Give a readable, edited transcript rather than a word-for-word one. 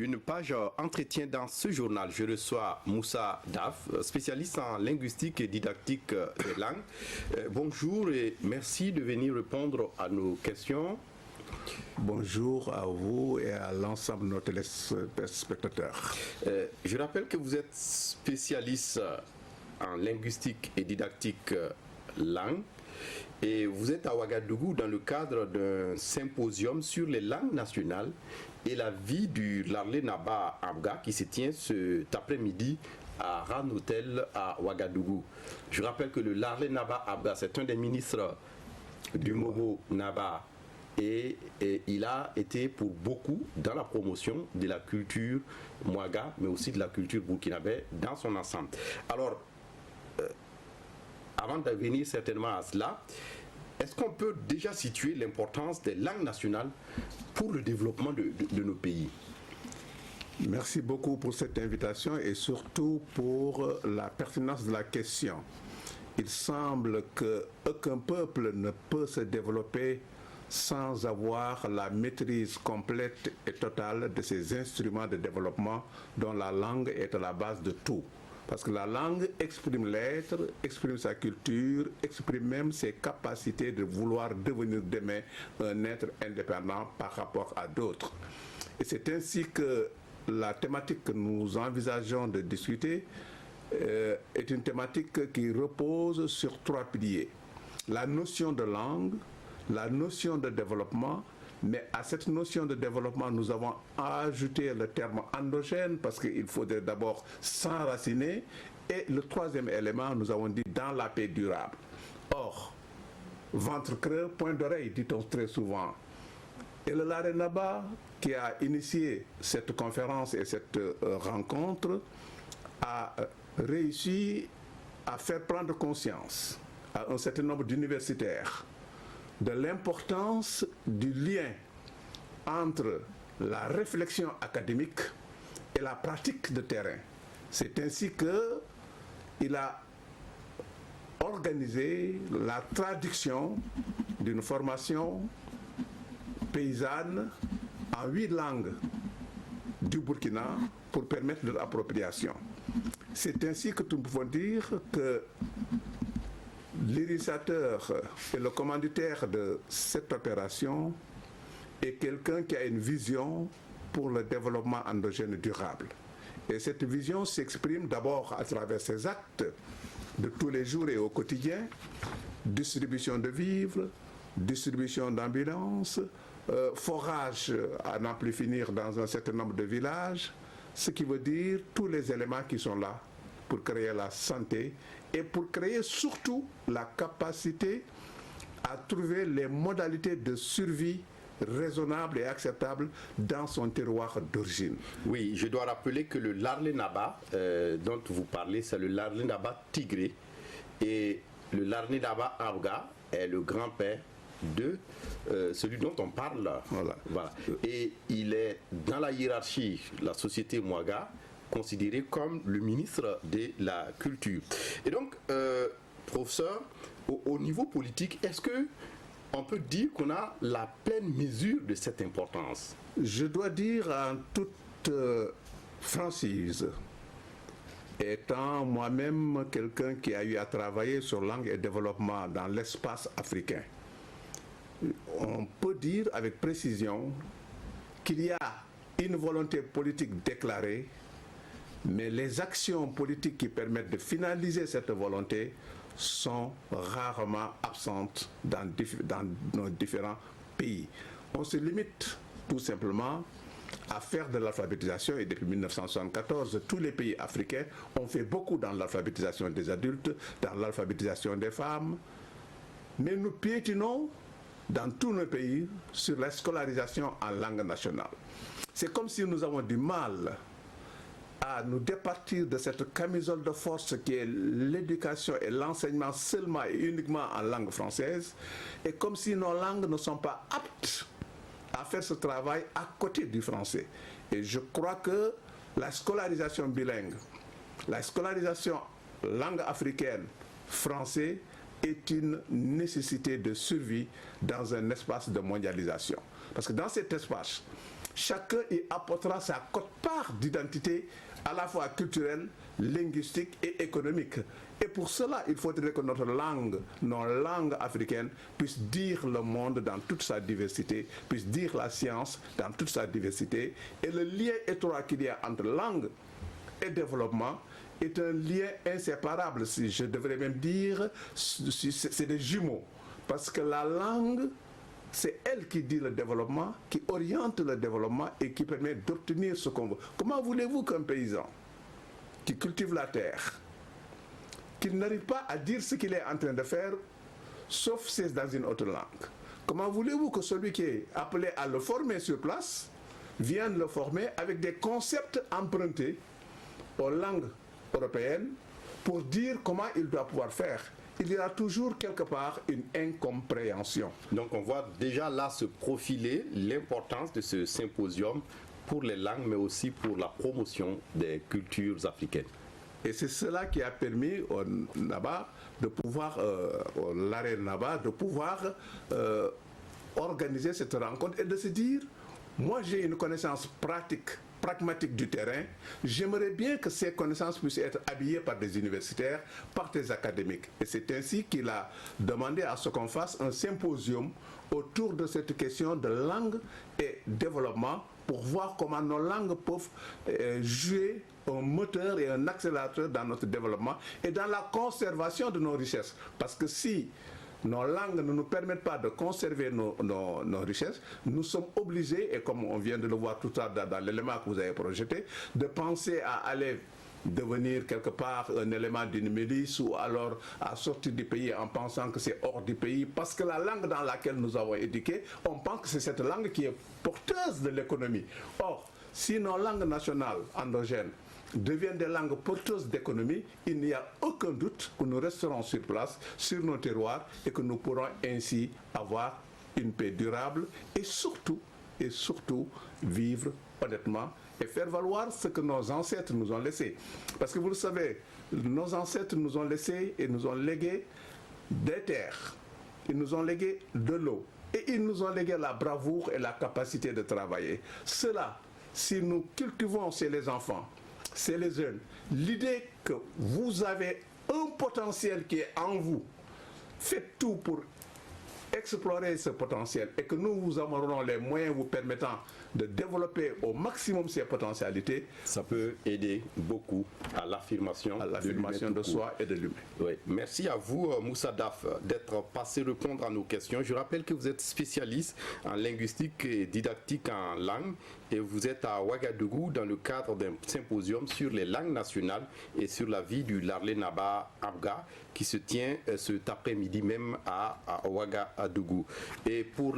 Une page entretien dans ce journal. Je reçois Moussa Daf, spécialiste en linguistique et didactique des langues. Bonjour et merci de venir répondre à nos questions. Bonjour à vous et à l'ensemble de nos téléspectateurs. Je rappelle que vous êtes spécialiste en linguistique et didactique langue et vous êtes à Ouagadougou dans le cadre d'un symposium sur les langues nationales et la vie du Larlé Naba Abga qui se tient cet après-midi à Ran Hotel à Ouagadougou. Je rappelle que le Larlé Naba Abga, c'est un des ministres du Mogo Naba et il a été pour beaucoup dans la promotion de la culture Mouaga, mais aussi de la culture burkinabé dans son ensemble. Alors, avant de venir certainement à cela, est-ce qu'on peut déjà situer l'importance des langues nationales pour le développement de nos pays? Merci beaucoup pour cette invitation et surtout pour la pertinence de la question. Il semble qu'aucun peuple ne peut se développer sans avoir la maîtrise complète et totale de ces instruments de développement dont la langue est à la base de tout. Parce que la langue exprime l'être, exprime sa culture, exprime même ses capacités de vouloir devenir demain un être indépendant par rapport à d'autres. Et c'est ainsi que la thématique que nous envisageons de discuter est une thématique qui repose sur trois piliers. La notion de langue, la notion de développement, mais à cette notion de développement, nous avons ajouté le terme endogène parce qu'il faudrait d'abord s'enraciner. Et le troisième élément, nous avons dit dans la paix durable. Or, ventre creux, point d'oreille, dit-on très souvent. Et le Larlé Naba, qui a initié cette conférence et cette rencontre, a réussi à faire prendre conscience à un certain nombre d'universitaires de l'importance du lien entre la réflexion académique et la pratique de terrain. C'est ainsi qu'il a organisé la traduction d'une formation paysanne en 8 langues du Burkina pour permettre leur appropriation. C'est ainsi que nous pouvons dire que l'initiateur et le commanditaire de cette opération est quelqu'un qui a une vision pour le développement endogène durable. Et cette vision s'exprime d'abord à travers ses actes de tous les jours et au quotidien, distribution de vivres, distribution d'ambulances, forage à n'en plus finir dans un certain nombre de villages, ce qui veut dire tous les éléments qui sont là pour créer la santé et pour créer surtout la capacité à trouver les modalités de survie raisonnables et acceptables dans son terroir d'origine. Oui, je dois rappeler que le Larlé Naba dont vous parlez, c'est le Larlé Naba Tigré et le Larlé Naba Abga est le grand-père de celui dont on parle. Voilà. Et il est dans la hiérarchie, la société Mouaga, considéré comme le ministre de la Culture. Et donc, professeur, au niveau politique, est-ce que on peut dire qu'on a la pleine mesure de cette importance? Je dois dire en toute franchise, étant moi-même quelqu'un qui a eu à travailler sur langue et développement dans l'espace africain, on peut dire avec précision qu'il y a une volonté politique déclarée, mais les actions politiques qui permettent de finaliser cette volonté sont rarement absentes dans nos différents pays. On se limite tout simplement à faire de l'alphabétisation et depuis 1974, tous les pays africains ont fait beaucoup dans l'alphabétisation des adultes, dans l'alphabétisation des femmes, mais nous piétinons dans tous nos pays sur la scolarisation en langue nationale. C'est comme si nous avons du mal à nous départir de cette camisole de force qui est l'éducation et l'enseignement seulement et uniquement en langue française, et comme si nos langues ne sont pas aptes à faire ce travail à côté du français. Et je crois que la scolarisation bilingue, la scolarisation langue africaine, français, est une nécessité de survie dans un espace de mondialisation. Parce que dans cet espace, chacun y apportera sa quote-part d'identité à la fois culturelle, linguistique et économique. Et pour cela, il faudrait que notre langue, nos langues africaines, puissent dire le monde dans toute sa diversité, puissent dire la science dans toute sa diversité. Et le lien étroit qu'il y a entre langue et développement est un lien inséparable, si je devrais même dire, c'est des jumeaux. Parce que la langue, c'est elle qui dit le développement, qui oriente le développement et qui permet d'obtenir ce qu'on veut. Comment voulez-vous qu'un paysan qui cultive la terre, qui n'arrive pas à dire ce qu'il est en train de faire, sauf si c'est dans une autre langue? Comment voulez-vous que celui qui est appelé à le former sur place vienne le former avec des concepts empruntés aux langues européennes pour dire comment il doit pouvoir faire? Il y aura toujours quelque part une incompréhension. Donc on voit déjà là se profiler l'importance de ce symposium pour les langues, mais aussi pour la promotion des cultures africaines. Et c'est cela qui a permis au Naba de pouvoir, au Laré Naba, de pouvoir organiser cette rencontre et de se dire, moi j'ai une connaissance pragmatique du terrain, j'aimerais bien que ces connaissances puissent être habillées par des universitaires, par des académiques. Et c'est ainsi qu'il a demandé à ce qu'on fasse un symposium autour de cette question de langue et développement pour voir comment nos langues peuvent jouer un moteur et un accélérateur dans notre développement et dans la conservation de nos richesses. Parce que si nos langues ne nous permettent pas de conserver nos richesses, nous sommes obligés, et comme on vient de le voir tout à l'heure dans l'élément que vous avez projeté, de penser à aller devenir quelque part un élément d'une milice ou alors à sortir du pays en pensant que c'est hors du pays, parce que la langue dans laquelle nous avons éduqué, on pense que c'est cette langue qui est porteuse de l'économie. Or, si nos langues nationales endogènes deviennent des langues porteuses d'économie, il n'y a aucun doute que nous resterons sur place, sur nos terroirs, et que nous pourrons ainsi avoir une paix durable et surtout vivre honnêtement et faire valoir ce que nos ancêtres nous ont laissé. Parce que vous le savez, nos ancêtres nous ont laissé et nous ont légué des terres, ils nous ont légué de l'eau et ils nous ont légué la bravoure et la capacité de travailler. Cela, si nous cultivons chez les enfants, c'est les jeunes, l'idée que vous avez un potentiel qui est en vous, faites tout pour explorer ce potentiel et que nous vous aurons les moyens vous permettant de développer au maximum ces potentialités. Ça peut aider beaucoup à l'affirmation de soi et de l'humain. Oui. Merci à vous, Moussa Daf, d'être passé répondre à nos questions. Je rappelle que vous êtes spécialiste en linguistique et didactique en langue et vous êtes à Ouagadougou dans le cadre d'un symposium sur les langues nationales et sur la vie du Larlé Naba Abga qui se tient cet après-midi même à Ouagadougou. Et pour